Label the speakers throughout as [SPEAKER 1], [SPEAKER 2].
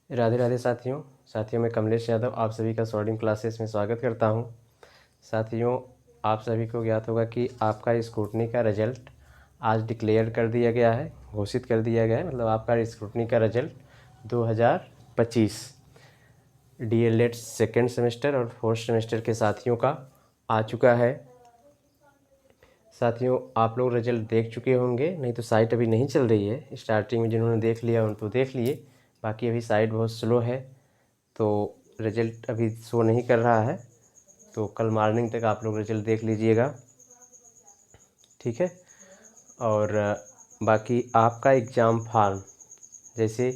[SPEAKER 1] राधे राधे साथियों मैं कमलेश यादव आप सभी का सॉर्डिंग क्लासेस में स्वागत करता हूं। साथियों, आप सभी को ज्ञात होगा कि आपका स्क्रूटनी का रिजल्ट आज डिक्लेयर कर दिया गया है, घोषित कर दिया गया है। मतलब आपका स्क्रूटनी का रिजल्ट 2025 डीएलएड सेकेंड सेमेस्टर और फोर्थ सेमेस्टर के साथियों का आ चुका है। साथियों, आप लोग रिजल्ट देख चुके होंगे, नहीं तो साइट अभी नहीं चल रही है। स्टार्टिंग में जिन्होंने देख लिया उन तो देख लिए, बाकी अभी साइट बहुत स्लो है तो रिजल्ट अभी शो नहीं कर रहा है। तो कल मॉर्निंग तक आप लोग रिजल्ट देख लीजिएगा, ठीक है। और बाकी आपका एग्ज़ाम फॉर्म, जैसे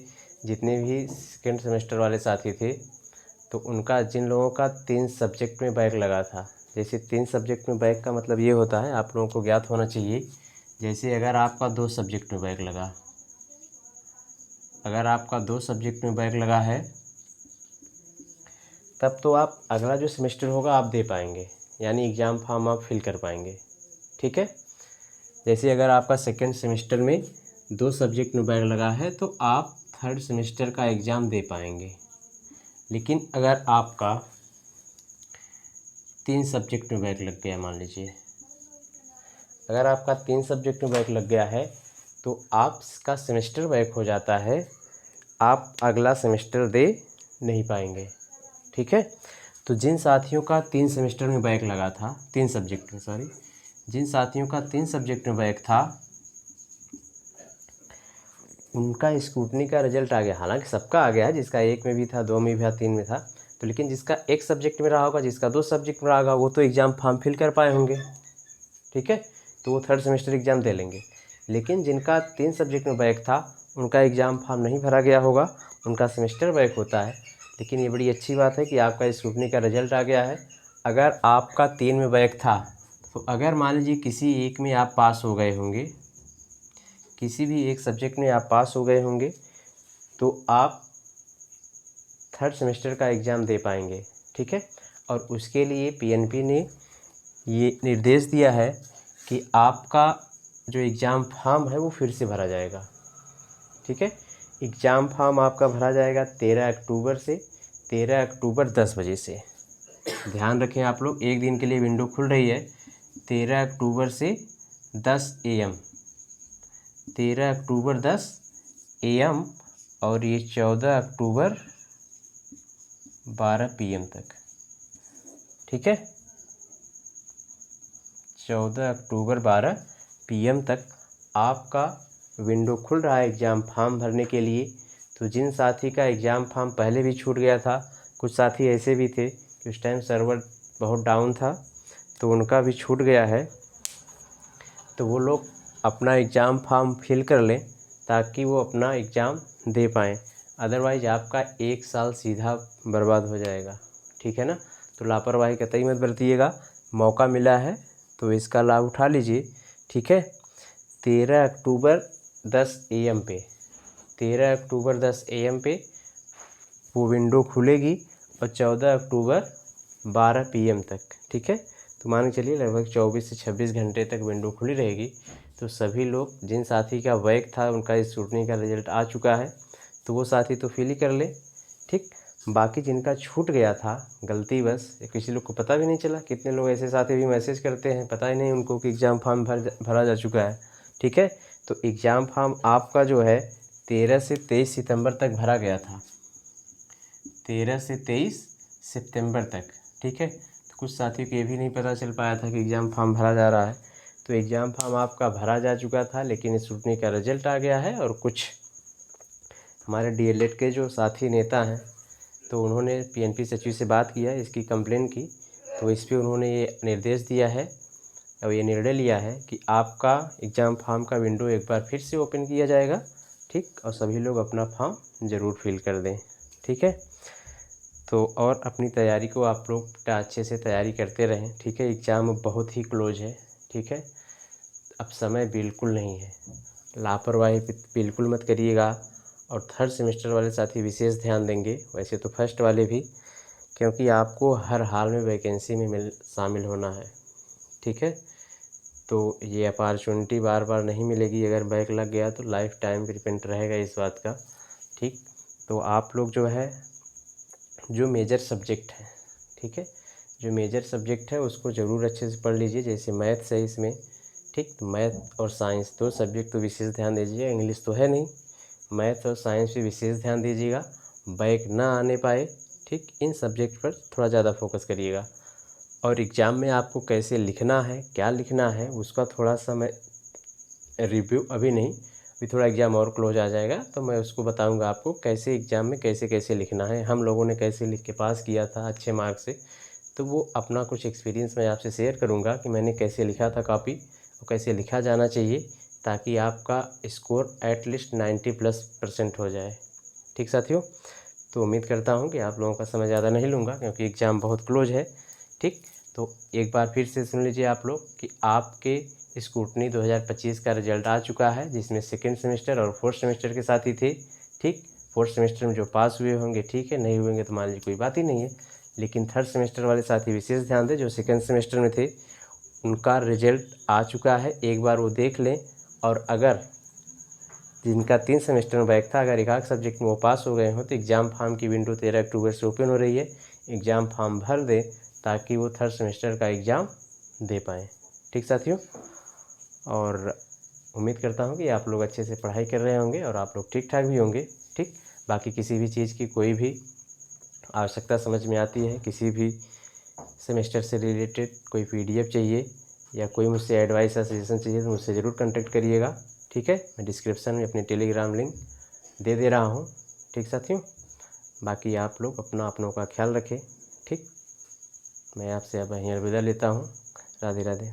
[SPEAKER 1] जितने भी सेकेंड सेमेस्टर वाले साथी थे तो उनका, जिन लोगों का 3 सब्जेक्ट में बैक लगा था, जैसे 3 सब्जेक्ट में बैक का मतलब ये होता है, आप लोगों को ज्ञात होना चाहिए। जैसे अगर आपका 2 सब्जेक्ट में बैक लगा, अगर आपका 2 सब्जेक्ट में बैक लगा है तब तो आप अगला जो सेमेस्टर होगा आप दे पाएंगे, यानी एग्ज़ाम फॉर्म आप फिल कर पाएंगे, ठीक है। जैसे अगर आपका सेकेंड सेमेस्टर में 2 सब्जेक्ट में बैक लगा है तो आप थर्ड सेमेस्टर का एग्ज़ाम दे पाएंगे। लेकिन अगर आपका 3 सब्जेक्ट में बैक लग गया, मान लीजिए अगर आपका 3 सब्जेक्ट में बैक लग गया है तो आपका सेमेस्टर बैक हो जाता है, आप अगला सेमेस्टर दे नहीं पाएंगे, ठीक है। तो जिन साथियों का 3 सेमेस्टर में बैक लगा था, 3 सब्जेक्ट में, सॉरी, जिन साथियों का 3 सब्जेक्ट में बैक था उनका स्क्रूटनी का रिजल्ट आ गया। हालांकि सबका आ गया है, जिसका 1 में भी था, 2 में भी था, 3 में था, तो लेकिन जिसका 1 सब्जेक्ट में रहा होगा, जिसका 2 सब्जेक्ट में रहा होगा, वो तो एग्ज़ाम फॉर्म फिल कर पाए होंगे, ठीक है। तो वो थर्ड सेमेस्टर एग्ज़ाम दे लेंगे। लेकिन जिनका 3 सब्जेक्ट में बैक था उनका एग्ज़ाम फॉर्म नहीं भरा गया होगा, उनका सेमेस्टर बैक होता है। लेकिन ये बड़ी अच्छी बात है कि आपका स्क्रूटनी का रिजल्ट आ गया है। अगर आपका 3 में बैक था तो अगर मान लीजिए किसी एक में आप पास हो गए होंगे, किसी भी एक सब्जेक्ट में आप पास हो गए होंगे तो आप थर्ड सेमेस्टर का एग्ज़ाम दे पाएंगे, ठीक है। और उसके लिए पीएनपी ने ये निर्देश दिया है कि आपका जो एग्ज़ाम फॉर्म है वो फिर से भरा जाएगा, ठीक है। एग्ज़ाम फॉर्म आपका भरा जाएगा 13 अक्टूबर से, 13 अक्टूबर 10 बजे से। ध्यान रखें आप लोग, एक दिन के लिए विंडो खुल रही है 13 अक्टूबर से 10 AM, 13 अक्टूबर 10 AM, और ये 14 अक्टूबर 12 PM तक, ठीक है। 14 अक्टूबर 12 PM तक आपका विंडो खुल रहा है एग्ज़ाम फॉर्म भरने के लिए। तो जिन साथी का एग्ज़ाम फॉर्म पहले भी छूट गया था, कुछ साथी ऐसे भी थे कि उस टाइम सर्वर बहुत डाउन था तो उनका भी छूट गया है, तो वो लोग अपना एग्ज़ाम फॉर्म फिल कर लें ताकि वो अपना एग्ज़ाम दे पाएँ। अदरवाइज़ आपका 1 साल सीधा बर्बाद हो जाएगा, ठीक है ना। तो लापरवाही कतई मत बरतिएगा, मौका मिला है तो इसका लाभ उठा लीजिए, ठीक है। 13 अक्टूबर 10 AM पे, 13 अक्टूबर 10 AM पे वो विंडो खुलेगी और 14 अक्टूबर 12 PM तक, ठीक है। तो मान के चलिए लगभग 24 से 26 घंटे तक विंडो खुली रहेगी। तो सभी लोग, जिन साथी का बैक था उनका स्क्रूटनी का रिजल्ट आ चुका है तो वो साथी तो फिल ही कर ले, ठीक। बाकी जिनका छूट गया था गलती बस, किसी लोग को पता भी नहीं चला, कितने लोग ऐसे साथी भी मैसेज करते हैं पता ही नहीं उनको कि एग्ज़ाम फॉर्म भरा जा चुका है, ठीक है। तो एग्ज़ाम फॉर्म आपका जो है 13 से 23 सितंबर तक भरा गया था, 13 से 23 सितंबर तक, ठीक है। तो कुछ साथियों को ये भी नहीं पता चल पाया था कि एग्ज़ाम फॉर्म भरा जा रहा है। तो एग्ज़ाम फॉर्म आपका भरा जा चुका था, लेकिन स्क्रूटनी का रिजल्ट आ गया है। और कुछ हमारे डीएलएड के जो साथी नेता हैं तो उन्होंने पीएनपी सचिव से बात किया, इसकी कंप्लेन की, तो इस पर उन्होंने ये निर्देश दिया है और ये निर्णय लिया है कि आपका एग्ज़ाम फॉर्म का विंडो एक बार फिर से ओपन किया जाएगा, ठीक। और सभी लोग अपना फॉर्म ज़रूर फिल कर दें, ठीक है। तो और अपनी तैयारी को आप लोग अच्छे से तैयारी करते रहें, ठीक है। एग्ज़ाम बहुत ही क्लोज है, ठीक है। अब समय बिल्कुल नहीं है, लापरवाही बिल्कुल मत करिएगा। और थर्ड सेमेस्टर वाले साथी विशेष ध्यान देंगे, वैसे तो फर्स्ट वाले भी, क्योंकि आपको हर हाल में वैकेंसी में शामिल होना है, ठीक है। तो ये अपॉर्चुनिटी बार बार नहीं मिलेगी, अगर बैक लग गया तो लाइफ टाइम डिपेंड रहेगा इस बात का, ठीक। तो आप लोग जो है जो मेजर सब्जेक्ट है, ठीक है, जो मेजर सब्जेक्ट है उसको ज़रूर अच्छे से पढ़ लीजिए। जैसे मैथ्स है इसमें, ठीक, तो मैथ और साइंस 2 सब्जेक्ट तो विशेष ध्यान दीजिए। इंग्लिश तो है नहीं, मैथ और साइंस पे विशेष ध्यान दीजिएगा। बैक ना आने पाए, ठीक, इन सब्जेक्ट पर थोड़ा ज़्यादा फोकस करिएगा। और एग्ज़ाम में आपको कैसे लिखना है, क्या लिखना है, उसका थोड़ा सा मैं रिव्यू अभी नहीं, अभी थोड़ा एग्ज़ाम और क्लोज आ जाएगा तो मैं उसको बताऊंगा आपको कैसे एग्ज़ाम में कैसे कैसे लिखना है, हम लोगों ने कैसे लिख के पास किया था अच्छे मार्क्स से। तो वो अपना कुछ एक्सपीरियंस मैं आपसे शेयर करूंगा कि मैंने कैसे लिखा था कॉपी और कैसे लिखा जाना चाहिए, ताकि आपका स्कोर एटलीस्ट 90+% हो जाए। ठीक साथियों, तो उम्मीद करता हूँ कि आप लोगों का समय ज़्यादा नहीं लूँगा क्योंकि एग्ज़ाम बहुत क्लोज है। ठीक, तो एक बार फिर से सुन लीजिए आप लोग कि आपके स्क्रूटनी 2025 का रिजल्ट आ चुका है, जिसमें सेकेंड सेमेस्टर और फोर्थ सेमेस्टर के साथ ही थे। ठीक, फोर्थ सेमेस्टर में जो पास हुए होंगे ठीक है, नहीं हुएंगे तो मान लीजिए कोई बात ही नहीं है। लेकिन थर्ड सेमेस्टर वाले साथी विशेष ध्यान दें, जो सेकेंड सेमेस्टर में थे उनका रिजल्ट आ चुका है, एक बार वो देख लें। और अगर जिनका 3 सेमेस्टर में बैक था, अगर एक आध सब्जेक्ट में वो पास हो गए हों तो एग्ज़ाम फॉर्म की विंडो 13 अक्टूबर से ओपन हो रही है। एग्ज़ाम फॉर्म भर दें ताकि वो थर्ड सेमेस्टर का एग्ज़ाम दे पाएँ। ठीक साथियों, और उम्मीद करता हूँ कि आप लोग अच्छे से पढ़ाई कर रहे होंगे और आप लोग ठीक ठाक भी होंगे। ठीक, बाकी किसी भी चीज़ की कोई भी आवश्यकता समझ में आती है, किसी भी सेमेस्टर से रिलेटेड कोई PDF चाहिए या कोई मुझसे एडवाइस या सजेशन चाहिए तो मुझसे ज़रूर कांटेक्ट करिएगा। ठीक है, मैं डिस्क्रिप्शन में अपनी टेलीग्राम लिंक दे दे रहा हूँ। ठीक साथियों, बाकी आप लोग अपनों का ख्याल रखें। ठीक, मैं आपसे अब यहीं अलविदा लेता हूँ। राधे राधे।